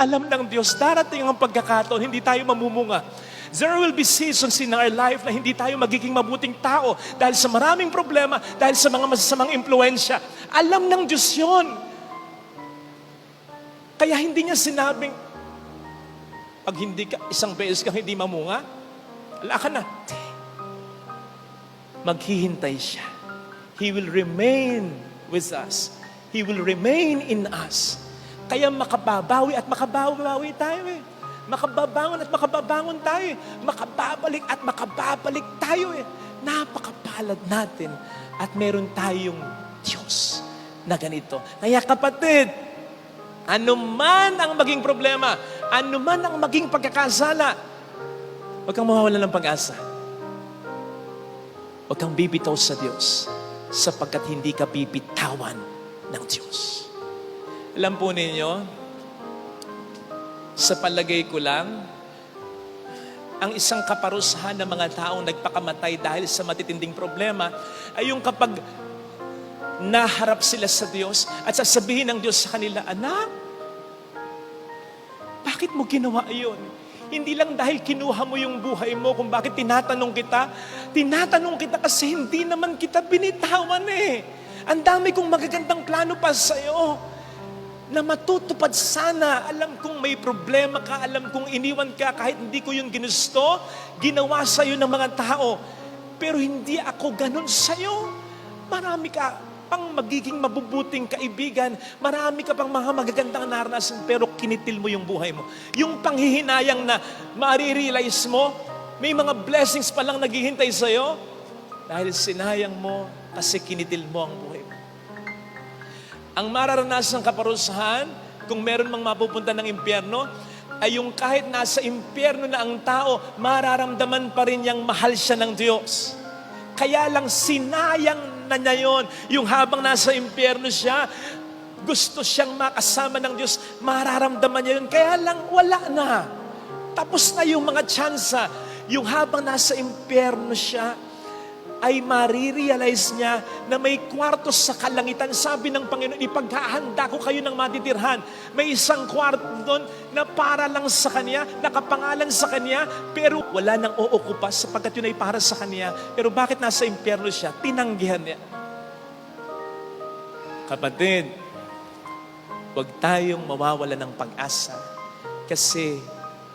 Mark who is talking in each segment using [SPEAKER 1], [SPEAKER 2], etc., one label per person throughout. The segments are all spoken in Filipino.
[SPEAKER 1] Alam ng Diyos, darating ang pagkakataon, hindi tayo mamumunga. There will be seasons in our life na hindi tayo magiging mabuting tao dahil sa maraming problema, dahil sa mga masasamang impluensya. Alam ng Diyos yun. Kaya hindi niya sinabing, pag hindi ka, isang beses kang hindi mamunga, wala ka na. Maghihintay siya. He will remain with us. He will remain in us. Kaya makababawi at makababawi tayo eh. Makababangon at makababangon tayo eh. Makababalik at makababalik tayo eh. Napakapalad natin at meron tayong Diyos na ganito. Kaya kapatid, ano man ang maging problema, ano man ang maging pagkakasala, huwag kang mawawala ng pag-asa. Huwag kang bibitaw sa Diyos sapagkat hindi ka bibitawan ng Diyos. Alam po ninyo, sa palagay ko lang, ang isang kaparusahan ng mga taong nagpakamatay dahil sa matitinding problema ay yung kapag naharap sila sa Diyos at sasabihin ng Diyos sa kanila, anak, bakit mo ginawa yun? Hindi lang dahil kinuha mo yung buhay mo kung bakit tinatanong kita kasi hindi naman kita binitawan eh. Ang dami kong magagandang plano pa sa'yo na matutupad sana. Alam kong may problema ka, alam kong iniwan ka kahit hindi ko yung ginusto, ginawa sa'yo ng mga tao. Pero hindi ako ganun sa'yo. Marami ka pang magiging mabubuting kaibigan, marami ka pang mga magagandang naranasan, pero kinitil mo yung buhay mo. Yung panghihinayang na ma-realize mo, may mga blessings pa lang naghihintay sa'yo dahil sinayang mo kasi kinitil mo ang buhay mo. Ang mararanasan ng kaparusahan, kung meron mang mapupunta ng impyerno, ay yung kahit nasa impyerno na ang tao, mararamdaman pa rin niyang mahal siya ng Diyos. Kaya lang sinayang na niya yun. Yung habang nasa impyerno siya, gusto siyang makasama ng Diyos, mararamdaman niya yun. Kaya lang wala na. Tapos na yung mga tsansa. Yung habang nasa impyerno siya, ay marirealize niya na may kwarto sa kalangitan. Sabi ng Panginoon, ipaghahanda ko kayo ng matitirhan. May isang kwarto doon na para lang sa Kanya, nakapangalan sa Kanya, pero wala nang uukupa sapagkat yun ay para sa Kanya. Pero bakit nasa impyerno siya? Tinanggihan niya. Kapatid, huwag tayong mawawala ng pag-asa kasi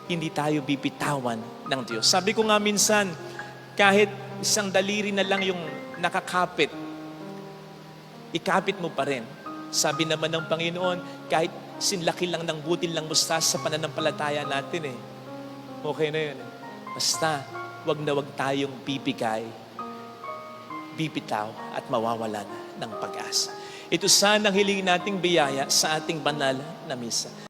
[SPEAKER 1] hindi tayo bibitawan ng Diyos. Sabi ko nga minsan, kahit isang daliri na lang yung nakakapit, ikapit mo pa rin. Sabi naman ng Panginoon, kahit sinlaki lang ng butil ng mustasa sa pananampalataya natin eh. Okay na yun. Basta, wag na wag tayong bibigay, bibitaw at mawawalan ng pag-asa. Ito sana ang hilingin nating biyaya sa ating banal na misa.